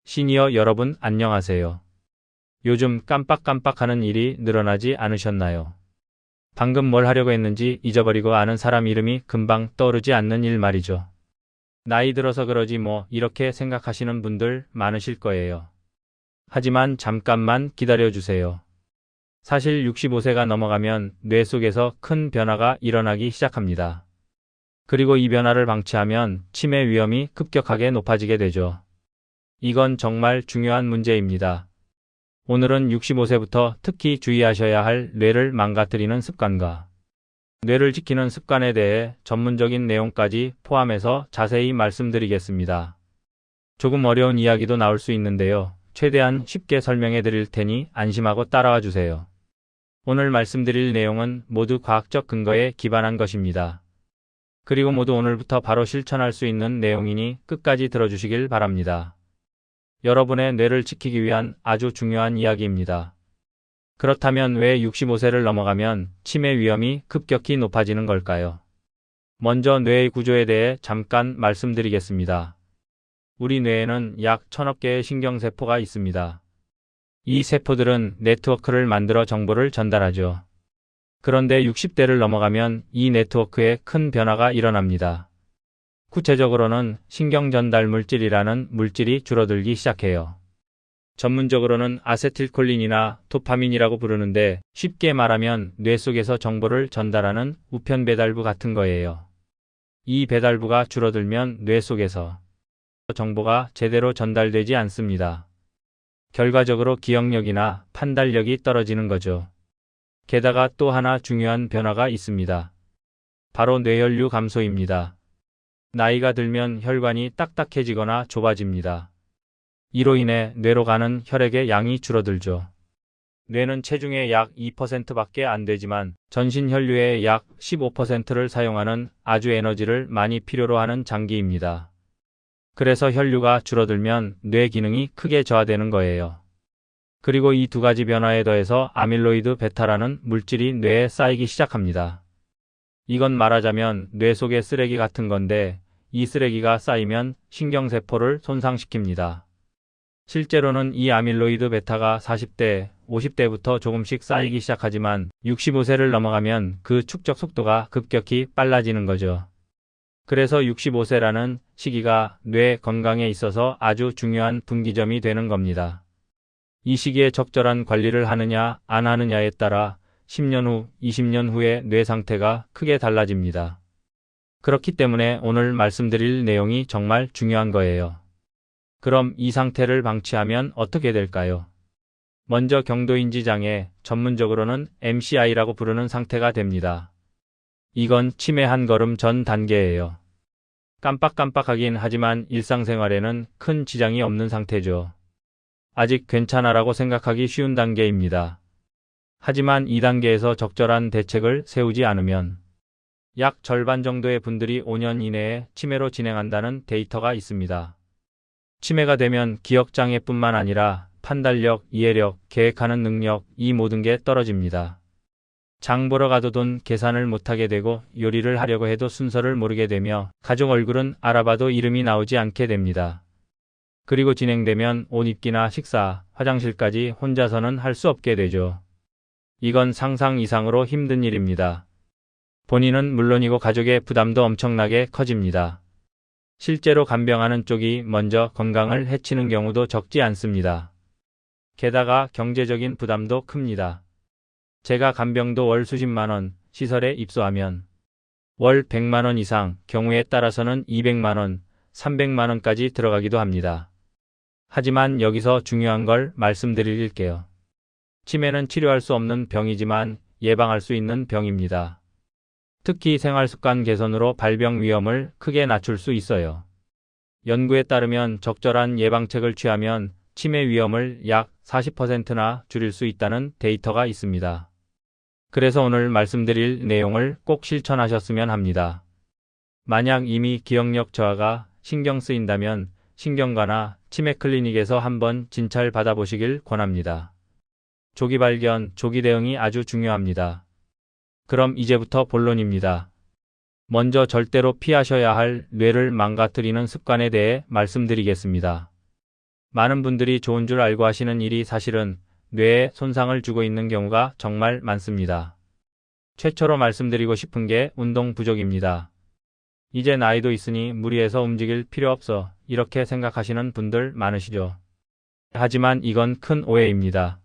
시니어 여러분 안녕하세요. 요즘 깜빡깜빡하는 일이 늘어나지 않으셨나요? 방금 뭘 하려고 했는지 잊어버리고 아는 사람 이름이 금방 떠오르지 않는 일 말이죠. 나이 들어서 그러지 뭐 이렇게 생각하시는 분들 많으실 거예요. 하지만 잠깐만 기다려주세요. 사실 65세가 넘어가면 뇌 속에서 큰 변화가 일어나기 시작합니다. 그리고 이 변화를 방치하면 치매 위험이 급격하게 높아지게 되죠. 이건 정말 중요한 문제입니다. 오늘은 65세부터 특히 주의하셔야 할 뇌를 망가뜨리는 습관과 뇌를 지키는 습관에 대해 전문적인 내용까지 포함해서 자세히 말씀드리겠습니다. 조금 어려운 이야기도 나올 수 있는데요. 최대한 쉽게 설명해 드릴 테니 안심하고 따라와 주세요. 오늘 말씀드릴 내용은 모두 과학적 근거에 기반한 것입니다. 그리고 모두 오늘부터 바로 실천할 수 있는 내용이니 끝까지 들어주시길 바랍니다. 여러분의 뇌를 지키기 위한 아주 중요한 이야기입니다. 그렇다면 왜 65세를 넘어가면 치매 위험이 급격히 높아지는 걸까요? 먼저 뇌의 구조에 대해 잠깐 말씀드리겠습니다. 우리 뇌에는 약 1000억 개의 신경세포가 있습니다. 이 세포들은 네트워크를 만들어 정보를 전달하죠. 그런데 60대를 넘어가면 이 네트워크에 큰 변화가 일어납니다. 구체적으로는 신경전달 물질이라는 물질이 줄어들기 시작해요. 전문적으로는 아세틸콜린이나 도파민이라고 부르는데 쉽게 말하면 뇌 속에서 정보를 전달하는 우편 배달부 같은 거예요. 이 배달부가 줄어들면 뇌 속에서 정보가 제대로 전달되지 않습니다. 결과적으로 기억력이나 판단력이 떨어지는 거죠. 게다가 또 하나 중요한 변화가 있습니다. 바로 뇌혈류 감소입니다. 나이가 들면 혈관이 딱딱해지거나 좁아집니다. 이로 인해 뇌로 가는 혈액의 양이 줄어들죠. 뇌는 체중의 약 2%밖에 안 되지만 전신 혈류의 약 15%를 사용하는 아주 에너지를 많이 필요로 하는 장기입니다. 그래서 혈류가 줄어들면 뇌 기능이 크게 저하되는 거예요. 그리고 이 두 가지 변화에 더해서 아밀로이드 베타라는 물질이 뇌에 쌓이기 시작합니다. 이건 말하자면 뇌 속의 쓰레기 같은 건데 이 쓰레기가 쌓이면 신경세포를 손상시킵니다. 실제로는 이 아밀로이드 베타가 40대, 50대부터 조금씩 쌓이기 시작하지만 65세를 넘어가면 그 축적 속도가 급격히 빨라지는 거죠. 그래서 65세라는 시기가 뇌 건강에 있어서 아주 중요한 분기점이 되는 겁니다. 이 시기에 적절한 관리를 하느냐 안 하느냐에 따라 10년 후, 20년 후의 뇌 상태가 크게 달라집니다. 그렇기 때문에 오늘 말씀드릴 내용이 정말 중요한 거예요. 그럼 이 상태를 방치하면 어떻게 될까요? 먼저 경도인지 장애, 전문적으로는 MCI라고 부르는 상태가 됩니다. 이건 치매 한 걸음 전 단계예요. 깜빡깜빡하긴 하지만 일상생활에는 큰 지장이 없는 상태죠. 아직 괜찮아라고 생각하기 쉬운 단계입니다. 하지만 이 단계에서 적절한 대책을 세우지 않으면 약 절반 정도의 분들이 5년 이내에 치매로 진행한다는 데이터가 있습니다. 치매가 되면 기억장애뿐만 아니라 판단력, 이해력, 계획하는 능력, 이 모든 게 떨어집니다. 장 보러 가도 돈 계산을 못하게 되고 요리를 하려고 해도 순서를 모르게 되며 가족 얼굴은 알아봐도 이름이 나오지 않게 됩니다. 그리고 진행되면 옷 입기나 식사, 화장실까지 혼자서는 할 수 없게 되죠. 이건 상상 이상으로 힘든 일입니다. 본인은 물론이고 가족의 부담도 엄청나게 커집니다. 실제로 간병하는 쪽이 먼저 건강을 해치는 경우도 적지 않습니다. 게다가 경제적인 부담도 큽니다. 제가 간병도 월 수십만 원, 시설에 입소하면 월 100만 원 이상, 경우에 따라서는 200만 원, 300만 원까지 들어가기도 합니다. 하지만 여기서 중요한 걸 말씀드릴게요. 치매는 치료할 수 없는 병이지만 예방할 수 있는 병입니다. 특히 생활습관 개선으로 발병 위험을 크게 낮출 수 있어요. 연구에 따르면 적절한 예방책을 취하면 치매 위험을 약 40%나 줄일 수 있다는 데이터가 있습니다. 그래서 오늘 말씀드릴 내용을 꼭 실천하셨으면 합니다. 만약 이미 기억력 저하가 신경 쓰인다면 신경과나 치매 클리닉에서 한번 진찰 받아보시길 권합니다. 조기 발견, 조기 대응이 아주 중요합니다. 그럼 이제부터 본론입니다. 먼저 절대로 피하셔야 할 뇌를 망가뜨리는 습관에 대해 말씀드리겠습니다. 많은 분들이 좋은 줄 알고 하시는 일이 사실은 뇌에 손상을 주고 있는 경우가 정말 많습니다. 최초로 말씀드리고 싶은 게 운동 부족입니다. 이제 나이도 있으니 무리해서 움직일 필요 없어 이렇게 생각하시는 분들 많으시죠. 하지만 이건 큰 오해입니다.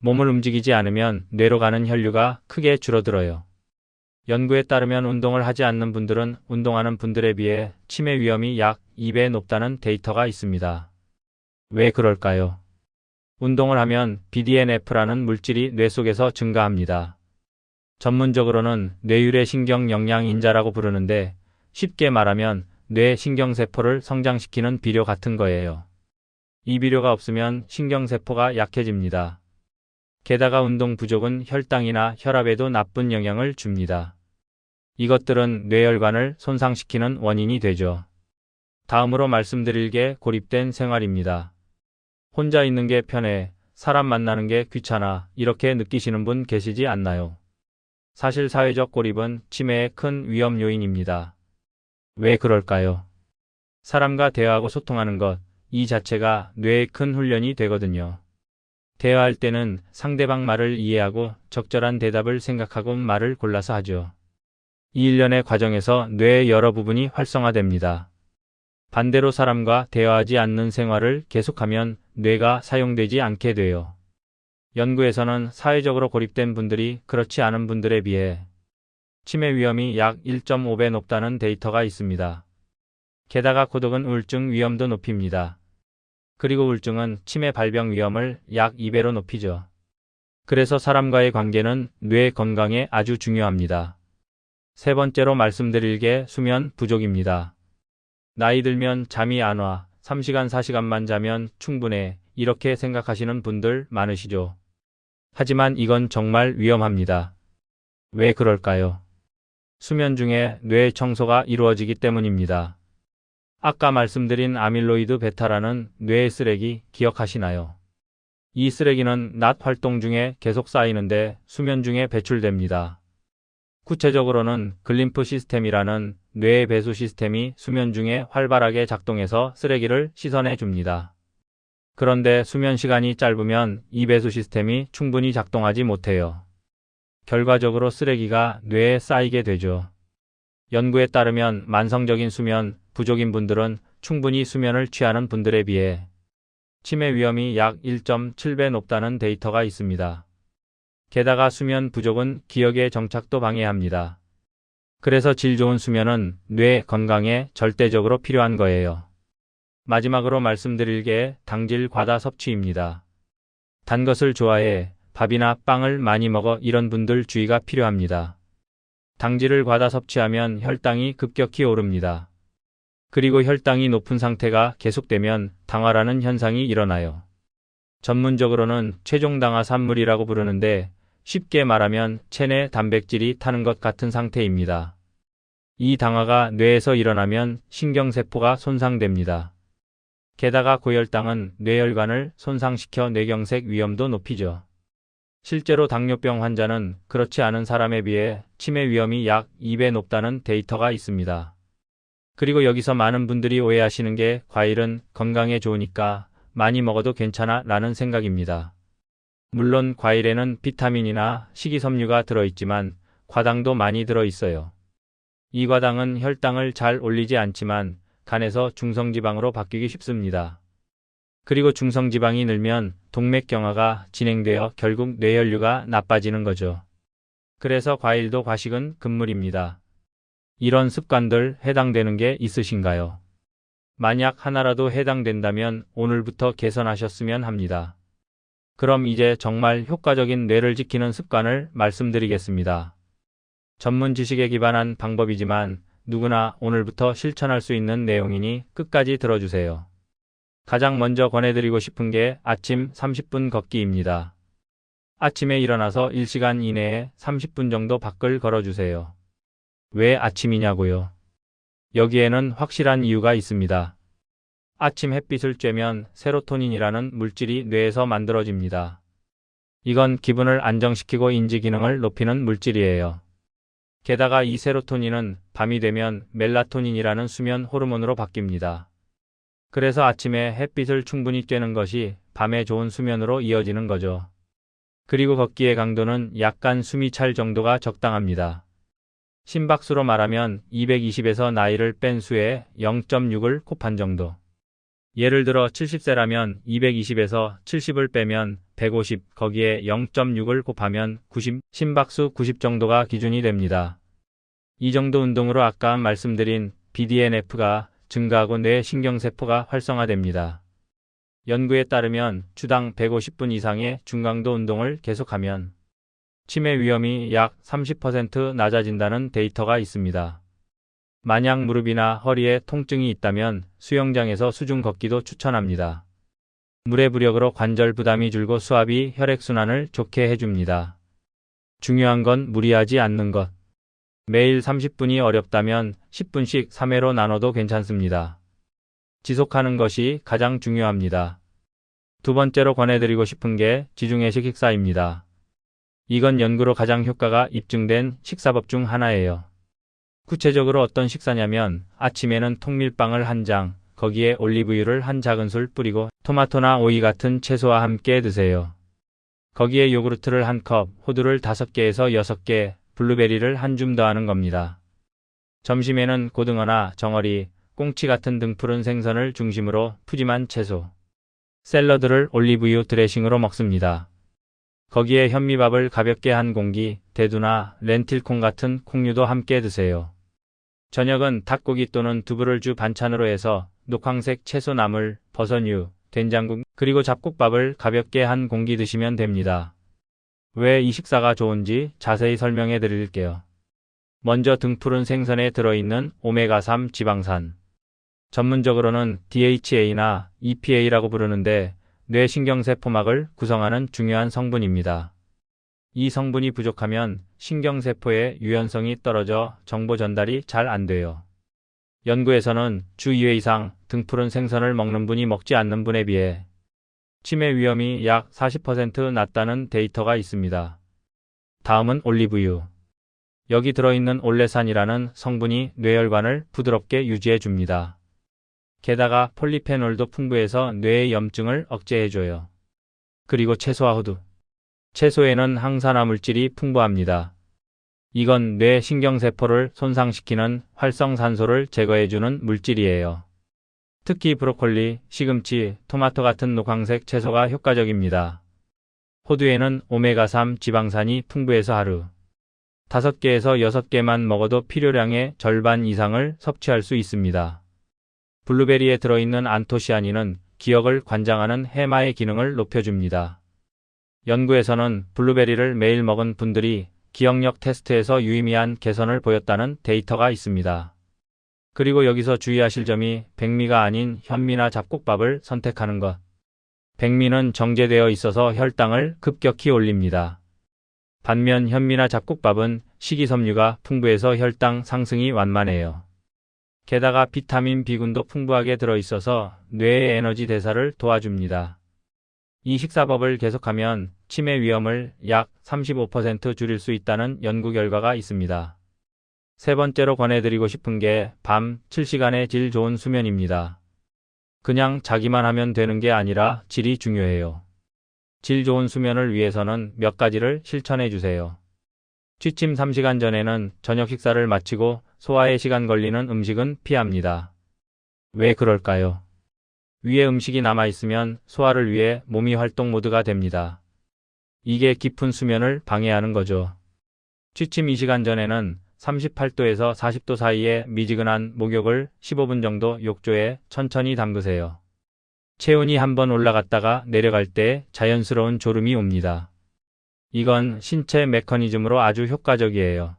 몸을 움직이지 않으면 뇌로 가는 혈류가 크게 줄어들어요. 연구에 따르면 운동을 하지 않는 분들은 운동하는 분들에 비해 치매 위험이 약 2배 높다는 데이터가 있습니다. 왜 그럴까요? 운동을 하면 BDNF라는 물질이 뇌 속에서 증가합니다. 전문적으로는 뇌유래 신경 영양인자라고 부르는데 쉽게 말하면 뇌 신경세포를 성장시키는 비료 같은 거예요. 이 비료가 없으면 신경세포가 약해집니다. 게다가 운동 부족은 혈당이나 혈압에도 나쁜 영향을 줍니다. 이것들은 뇌혈관을 손상시키는 원인이 되죠. 다음으로 말씀드릴 게 고립된 생활입니다. 혼자 있는 게 편해, 사람 만나는 게 귀찮아 이렇게 느끼시는 분 계시지 않나요? 사실 사회적 고립은 치매의 큰 위험 요인입니다. 왜 그럴까요? 사람과 대화하고 소통하는 것, 이 자체가 뇌의 큰 훈련이 되거든요. 대화할 때는 상대방 말을 이해하고 적절한 대답을 생각하고 말을 골라서 하죠. 이 일련의 과정에서 뇌의 여러 부분이 활성화됩니다. 반대로 사람과 대화하지 않는 생활을 계속하면 뇌가 사용되지 않게 돼요. 연구에서는 사회적으로 고립된 분들이 그렇지 않은 분들에 비해 치매 위험이 약 1.5배 높다는 데이터가 있습니다. 게다가 고독은 우울증 위험도 높입니다. 그리고 우울증은 치매 발병 위험을 약 2배로 높이죠. 그래서 사람과의 관계는 뇌 건강에 아주 중요합니다. 세 번째로 말씀드릴 게 수면 부족입니다. 나이 들면 잠이 안 와, 3시간 4시간만 자면 충분해 이렇게 생각하시는 분들 많으시죠. 하지만 이건 정말 위험합니다. 왜 그럴까요? 수면 중에 뇌 청소가 이루어지기 때문입니다. 아까 말씀드린 아밀로이드 베타라는 뇌의 쓰레기 기억하시나요? 이 쓰레기는 낮 활동 중에 계속 쌓이는데 수면 중에 배출됩니다. 구체적으로는 글림프 시스템이라는 뇌의 배수 시스템이 수면 중에 활발하게 작동해서 쓰레기를 씻어내 줍니다. 그런데 수면 시간이 짧으면 이 배수 시스템이 충분히 작동하지 못해요. 결과적으로 쓰레기가 뇌에 쌓이게 되죠. 연구에 따르면 만성적인 수면 부족인 분들은 충분히 수면을 취하는 분들에 비해 치매 위험이 약 1.7배 높다는 데이터가 있습니다. 게다가 수면 부족은 기억의 정착도 방해합니다. 그래서 질 좋은 수면은 뇌 건강에 절대적으로 필요한 거예요. 마지막으로 말씀드릴 게 당질 과다 섭취입니다. 단 것을 좋아해 밥이나 빵을 많이 먹어 이런 분들 주의가 필요합니다. 당질을 과다 섭취하면 혈당이 급격히 오릅니다. 그리고 혈당이 높은 상태가 계속되면 당화라는 현상이 일어나요. 전문적으로는 최종당화 산물이라고 부르는데 쉽게 말하면 체내 단백질이 타는 것 같은 상태입니다. 이 당화가 뇌에서 일어나면 신경세포가 손상됩니다. 게다가 고혈당은 뇌혈관을 손상시켜 뇌경색 위험도 높이죠. 실제로 당뇨병 환자는 그렇지 않은 사람에 비해 치매 위험이 약 2배 높다는 데이터가 있습니다. 그리고 여기서 많은 분들이 오해하시는 게 과일은 건강에 좋으니까 많이 먹어도 괜찮아 라는 생각입니다. 물론 과일에는 비타민이나 식이섬유가 들어있지만 과당도 많이 들어있어요. 이 과당은 혈당을 잘 올리지 않지만 간에서 중성지방으로 바뀌기 쉽습니다. 그리고 중성지방이 늘면 동맥경화가 진행되어 결국 뇌혈류가 나빠지는 거죠. 그래서 과일도 과식은 금물입니다. 이런 습관들 해당되는 게 있으신가요? 만약 하나라도 해당된다면 오늘부터 개선하셨으면 합니다. 그럼 이제 정말 효과적인 뇌를 지키는 습관을 말씀드리겠습니다. 전문 지식에 기반한 방법이지만 누구나 오늘부터 실천할 수 있는 내용이니 끝까지 들어주세요. 가장 먼저 권해드리고 싶은 게 아침 30분 걷기입니다. 아침에 일어나서 1시간 이내에 30분 정도 밖을 걸어주세요. 왜 아침이냐고요? 여기에는 확실한 이유가 있습니다. 아침 햇빛을 쬐면 세로토닌이라는 물질이 뇌에서 만들어집니다. 이건 기분을 안정시키고 인지 기능을 높이는 물질이에요. 게다가 이 세로토닌은 밤이 되면 멜라토닌이라는 수면 호르몬으로 바뀝니다. 그래서 아침에 햇빛을 충분히 쬐는 것이 밤에 좋은 수면으로 이어지는 거죠. 그리고 걷기의 강도는 약간 숨이 찰 정도가 적당합니다. 심박수로 말하면 220에서 나이를 뺀 수에 0.6을 곱한 정도. 예를 들어 70세라면 220에서 70을 빼면 150, 거기에 0.6을 곱하면 90, 심박수 90 정도가 기준이 됩니다. 이 정도 운동으로 아까 말씀드린 BDNF가 증가하고 뇌 신경세포가 활성화됩니다. 연구에 따르면 주당 150분 이상의 중강도 운동을 계속하면 치매 위험이 약 30% 낮아진다는 데이터가 있습니다. 만약 무릎이나 허리에 통증이 있다면 수영장에서 수중 걷기도 추천합니다. 물의 부력으로 관절 부담이 줄고 수압이 혈액순환을 좋게 해줍니다. 중요한 건 무리하지 않는 것. 매일 30분이 어렵다면 10분씩 3회로 나눠도 괜찮습니다. 지속하는 것이 가장 중요합니다. 두 번째로 권해드리고 싶은 게 지중해식 식사입니다. 이건 연구로 가장 효과가 입증된 식사법 중 하나예요. 구체적으로 어떤 식사냐면 아침에는 통밀빵을 한 장, 거기에 올리브유를 한 작은술 뿌리고 토마토나 오이 같은 채소와 함께 드세요. 거기에 요구르트를 한 컵, 호두를 5개에서 6개, 블루베리를 한 줌 더하는 겁니다. 점심에는 고등어나 정어리, 꽁치 같은 등푸른 생선을 중심으로 푸짐한 채소, 샐러드를 올리브유 드레싱으로 먹습니다. 거기에 현미밥을 가볍게 한 공기, 대두나 렌틸콩 같은 콩류도 함께 드세요. 저녁은 닭고기 또는 두부를 주 반찬으로 해서 녹황색 채소 나물, 버섯류, 된장국, 그리고 잡곡밥을 가볍게 한 공기 드시면 됩니다. 왜 이 식사가 좋은지 자세히 설명해 드릴게요. 먼저 등푸른 생선에 들어있는 오메가3 지방산. 전문적으로는 DHA나 EPA라고 부르는데 뇌신경세포막을 구성하는 중요한 성분입니다. 이 성분이 부족하면 신경세포의 유연성이 떨어져 정보 전달이 잘 안 돼요. 연구에서는 주 2회 이상 등푸른 생선을 먹는 분이 먹지 않는 분에 비해 치매 위험이 약 40% 낮다는 데이터가 있습니다. 다음은 올리브유. 여기 들어있는 올레산이라는 성분이 뇌혈관을 부드럽게 유지해 줍니다. 게다가 폴리페놀도 풍부해서 뇌의 염증을 억제해줘요. 그리고 채소와 호두. 채소에는 항산화 물질이 풍부합니다. 이건 뇌 신경세포를 손상시키는 활성산소를 제거해주는 물질이에요. 특히 브로콜리, 시금치, 토마토 같은 녹황색 채소가 효과적입니다. 호두에는 오메가3 지방산이 풍부해서 하루 5개에서 6개만 먹어도 필요량의 절반 이상을 섭취할 수 있습니다. 블루베리에 들어있는 안토시아닌은 기억을 관장하는 해마의 기능을 높여줍니다. 연구에서는 블루베리를 매일 먹은 분들이 기억력 테스트에서 유의미한 개선을 보였다는 데이터가 있습니다. 그리고 여기서 주의하실 점이 백미가 아닌 현미나 잡곡밥을 선택하는 것. 백미는 정제되어 있어서 혈당을 급격히 올립니다. 반면 현미나 잡곡밥은 식이섬유가 풍부해서 혈당 상승이 완만해요. 게다가 비타민 B군도 풍부하게 들어있어서 뇌의 에너지 대사를 도와줍니다. 이 식사법을 계속하면 치매 위험을 약 35% 줄일 수 있다는 연구 결과가 있습니다. 세 번째로 권해드리고 싶은 게 밤 7시간의 질 좋은 수면입니다. 그냥 자기만 하면 되는 게 아니라 질이 중요해요. 질 좋은 수면을 위해서는 몇 가지를 실천해 주세요. 취침 3시간 전에는 저녁 식사를 마치고 소화에 시간 걸리는 음식은 피합니다. 왜 그럴까요? 위에 음식이 남아있으면 소화를 위해 몸이 활동 모드가 됩니다. 이게 깊은 수면을 방해하는 거죠. 취침 2시간 전에는 38도에서 40도 사이에 미지근한 목욕을 15분 정도 욕조에 천천히 담그세요. 체온이 한번 올라갔다가 내려갈 때 자연스러운 졸음이 옵니다. 이건 신체 메커니즘으로 아주 효과적이에요.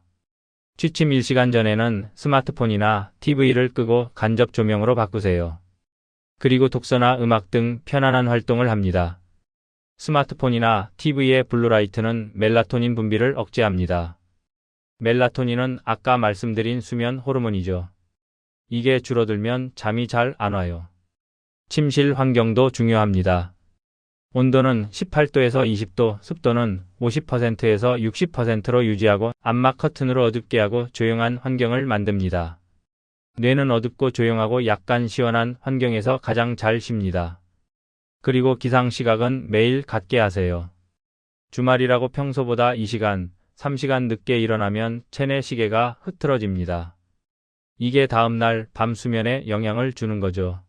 취침 1시간 전에는 스마트폰이나 TV를 끄고 간접 조명으로 바꾸세요. 그리고 독서나 음악 등 편안한 활동을 합니다. 스마트폰이나 TV의 블루라이트는 멜라토닌 분비를 억제합니다. 멜라토닌은 아까 말씀드린 수면 호르몬이죠. 이게 줄어들면 잠이 잘 안 와요. 침실 환경도 중요합니다. 온도는 18도에서 20도, 습도는 50%에서 60%로 유지하고 암막 커튼으로 어둡게 하고 조용한 환경을 만듭니다. 뇌는 어둡고 조용하고 약간 시원한 환경에서 가장 잘 쉽니다. 그리고 기상 시각은 매일 같게 하세요. 주말이라고 평소보다 2시간, 3시간 늦게 일어나면 체내 시계가 흐트러집니다. 이게 다음날 밤 수면에 영향을 주는 거죠.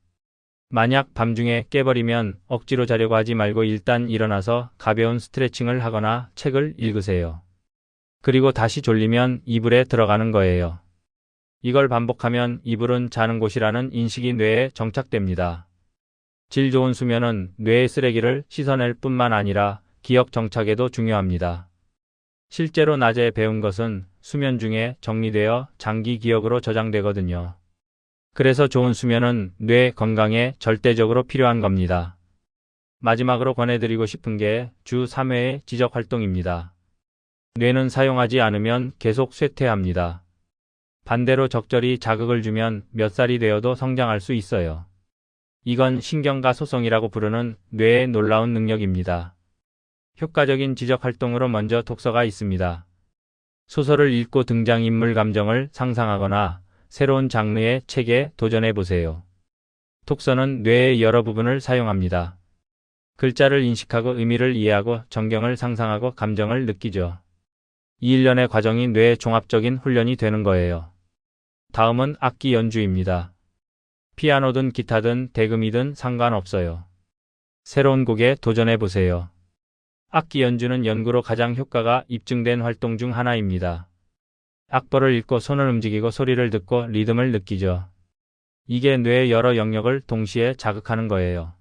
만약 밤중에 깨버리면 억지로 자려고 하지 말고 일단 일어나서 가벼운 스트레칭을 하거나 책을 읽으세요. 그리고 다시 졸리면 이불에 들어가는 거예요. 이걸 반복하면 이불은 자는 곳이라는 인식이 뇌에 정착됩니다. 질 좋은 수면은 뇌의 쓰레기를 씻어낼 뿐만 아니라 기억 정착에도 중요합니다. 실제로 낮에 배운 것은 수면 중에 정리되어 장기 기억으로 저장되거든요. 그래서 좋은 수면은 뇌 건강에 절대적으로 필요한 겁니다. 마지막으로 권해드리고 싶은 게 주 3회의 지적 활동입니다. 뇌는 사용하지 않으면 계속 쇠퇴합니다. 반대로 적절히 자극을 주면 몇 살이 되어도 성장할 수 있어요. 이건 신경가 소성이라고 부르는 뇌의 놀라운 능력입니다. 효과적인 지적 활동으로 먼저 독서가 있습니다. 소설을 읽고 등장인물 감정을 상상하거나 새로운 장르의 책에 도전해 보세요. 독서는 뇌의 여러 부분을 사용합니다. 글자를 인식하고 의미를 이해하고 전경을 상상하고 감정을 느끼죠. 이 일련의 과정이 뇌의 종합적인 훈련이 되는 거예요. 다음은 악기 연주입니다. 피아노든 기타든 대금이든 상관없어요. 새로운 곡에 도전해 보세요. 악기 연주는 연구로 가장 효과가 입증된 활동 중 하나입니다. 악보를 읽고 손을 움직이고 소리를 듣고 리듬을 느끼죠. 이게 뇌의 여러 영역을 동시에 자극하는 거예요.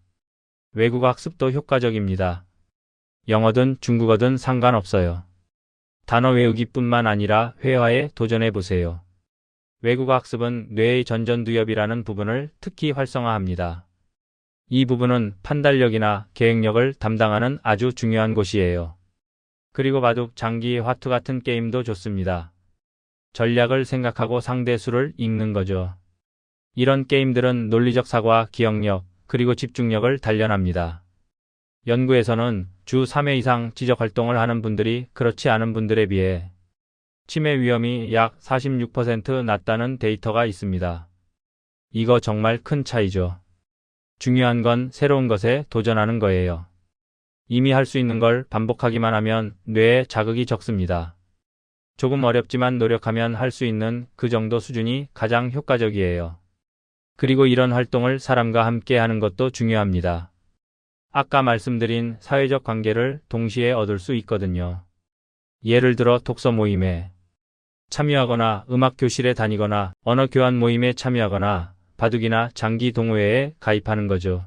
외국어 학습도 효과적입니다. 영어든 중국어든 상관없어요. 단어 외우기뿐만 아니라 회화에 도전해 보세요. 외국어 학습은 뇌의 전전두엽이라는 부분을 특히 활성화합니다. 이 부분은 판단력이나 계획력을 담당하는 아주 중요한 곳이에요. 그리고 바둑, 장기, 화투 같은 게임도 좋습니다. 전략을 생각하고 상대 수를 읽는 거죠. 이런 게임들은 논리적 사고와 기억력, 그리고 집중력을 단련합니다. 연구에서는 주 3회 이상 지적 활동을 하는 분들이 그렇지 않은 분들에 비해 치매 위험이 약 46% 낮다는 데이터가 있습니다. 이거 정말 큰 차이죠. 중요한 건 새로운 것에 도전하는 거예요. 이미 할 수 있는 걸 반복하기만 하면 뇌에 자극이 적습니다. 조금 어렵지만 노력하면 할 수 있는 그 정도 수준이 가장 효과적이에요. 그리고 이런 활동을 사람과 함께 하는 것도 중요합니다. 아까 말씀드린 사회적 관계를 동시에 얻을 수 있거든요. 예를 들어 독서 모임에 참여하거나 음악 교실에 다니거나 언어 교환 모임에 참여하거나 바둑이나 장기 동호회에 가입하는 거죠.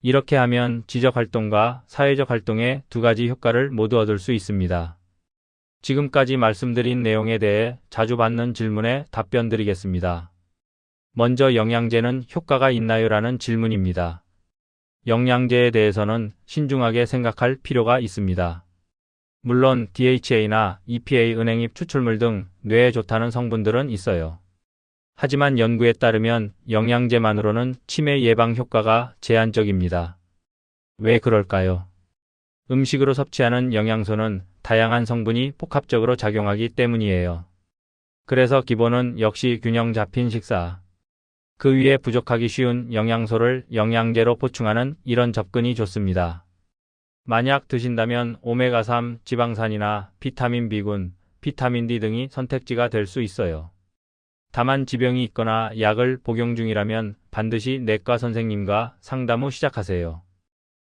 이렇게 하면 지적 활동과 사회적 활동의 두 가지 효과를 모두 얻을 수 있습니다. 지금까지 말씀드린 내용에 대해 자주 받는 질문에 답변 드리겠습니다. 먼저 영양제는 효과가 있나요? 라는 질문입니다. 영양제에 대해서는 신중하게 생각할 필요가 있습니다. 물론 DHA나 EPA 은행잎 추출물 등 뇌에 좋다는 성분들은 있어요. 하지만 연구에 따르면 영양제만으로는 치매 예방 효과가 제한적입니다. 왜 그럴까요? 음식으로 섭취하는 영양소는 다양한 성분이 복합적으로 작용하기 때문이에요. 그래서 기본은 역시 균형 잡힌 식사. 그 위에 부족하기 쉬운 영양소를 영양제로 보충하는 이런 접근이 좋습니다. 만약 드신다면 오메가3 지방산이나 비타민 B군, 비타민 D 등이 선택지가 될 수 있어요. 다만 지병이 있거나 약을 복용 중이라면 반드시 내과 선생님과 상담 후 시작하세요.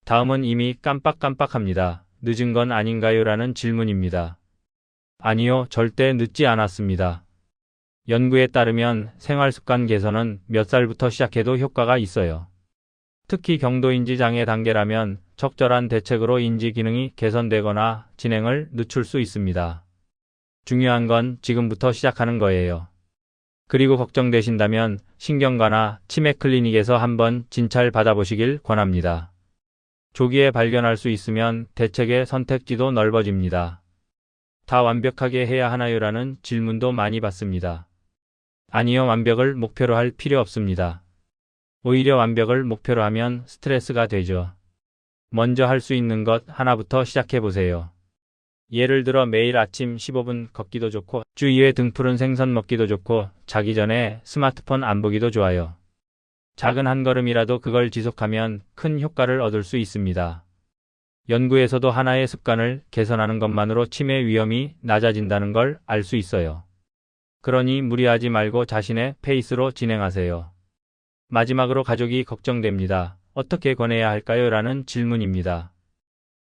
다음은 이미 깜빡깜빡합니다. 늦은 건 아닌가요? 라는 질문입니다. 아니요, 절대 늦지 않았습니다. 연구에 따르면 생활습관 개선은 몇 살부터 시작해도 효과가 있어요. 특히 경도인지 장애 단계라면 적절한 대책으로 인지 기능이 개선되거나 진행을 늦출 수 있습니다. 중요한 건 지금부터 시작하는 거예요. 그리고 걱정되신다면 신경과나 치매 클리닉에서 한번 진찰 받아보시길 권합니다. 조기에 발견할 수 있으면 대책의 선택지도 넓어집니다. 다 완벽하게 해야 하나요? 라는 질문도 많이 받습니다. 아니요, 완벽을 목표로 할 필요 없습니다. 오히려 완벽을 목표로 하면 스트레스가 되죠. 먼저 할 수 있는 것 하나부터 시작해 보세요. 예를 들어 매일 아침 15분 걷기도 좋고 주 2회 등푸른 생선 먹기도 좋고 자기 전에 스마트폰 안 보기도 좋아요. 작은 한 걸음이라도 그걸 지속하면 큰 효과를 얻을 수 있습니다. 연구에서도 하나의 습관을 개선하는 것만으로 치매 위험이 낮아진다는 걸 알 수 있어요. 그러니 무리하지 말고 자신의 페이스로 진행하세요. 마지막으로 가족이 걱정됩니다. 어떻게 권해야 할까요? 라는 질문입니다.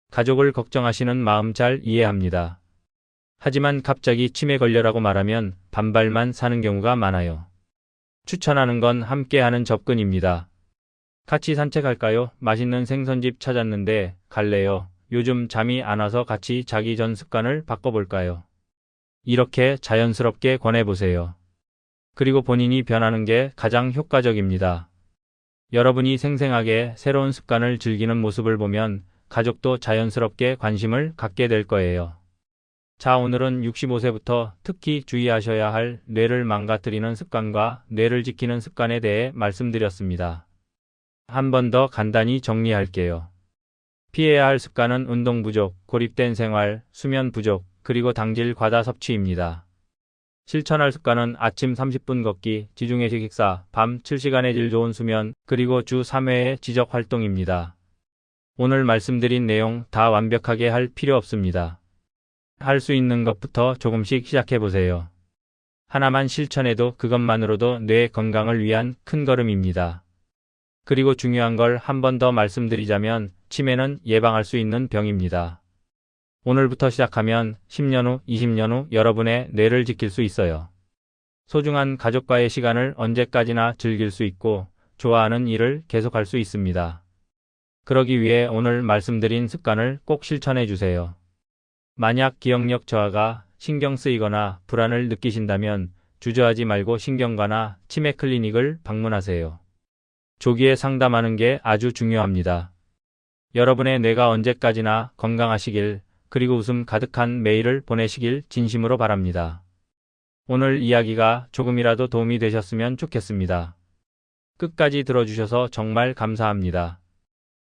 가족을 걱정하시는 마음 잘 이해합니다. 하지만 갑자기 치매 걸려라고 말하면 반발만 사는 경우가 많아요. 추천하는 건 함께하는 접근입니다. 같이 산책할까요? 맛있는 생선집 찾았는데 갈래요? 요즘 잠이 안 와서 같이 자기 전 습관을 바꿔볼까요? 이렇게 자연스럽게 권해보세요. 그리고 본인이 변하는 게 가장 효과적입니다. 여러분이 생생하게 새로운 습관을 즐기는 모습을 보면 가족도 자연스럽게 관심을 갖게 될 거예요. 자, 오늘은 65세부터 특히 주의하셔야 할 뇌를 망가뜨리는 습관과 뇌를 지키는 습관에 대해 말씀드렸습니다. 한 번 더 간단히 정리할게요. 피해야 할 습관은 운동 부족, 고립된 생활, 수면 부족, 그리고 당질 과다 섭취입니다. 실천할 습관은 아침 30분 걷기, 지중해식 식사, 밤 7시간의 질 좋은 수면, 그리고 주 3회의 지적 활동입니다. 오늘 말씀드린 내용 다 완벽하게 할 필요 없습니다. 할 수 있는 것부터 조금씩 시작해보세요. 하나만 실천해도 그것만으로도 뇌 건강을 위한 큰 걸음입니다. 그리고 중요한 걸 한 번 더 말씀드리자면 치매는 예방할 수 있는 병입니다. 오늘부터 시작하면 10년 후, 20년 후 여러분의 뇌를 지킬 수 있어요. 소중한 가족과의 시간을 언제까지나 즐길 수 있고 좋아하는 일을 계속할 수 있습니다. 그러기 위해 오늘 말씀드린 습관을 꼭 실천해 주세요. 만약 기억력 저하가 신경 쓰이거나 불안을 느끼신다면 주저하지 말고 신경과나 치매 클리닉을 방문하세요. 조기에 상담하는 게 아주 중요합니다. 여러분의 뇌가 언제까지나 건강하시길, 그리고 웃음 가득한 매일을 보내시길 진심으로 바랍니다. 오늘 이야기가 조금이라도 도움이 되셨으면 좋겠습니다. 끝까지 들어주셔서 정말 감사합니다.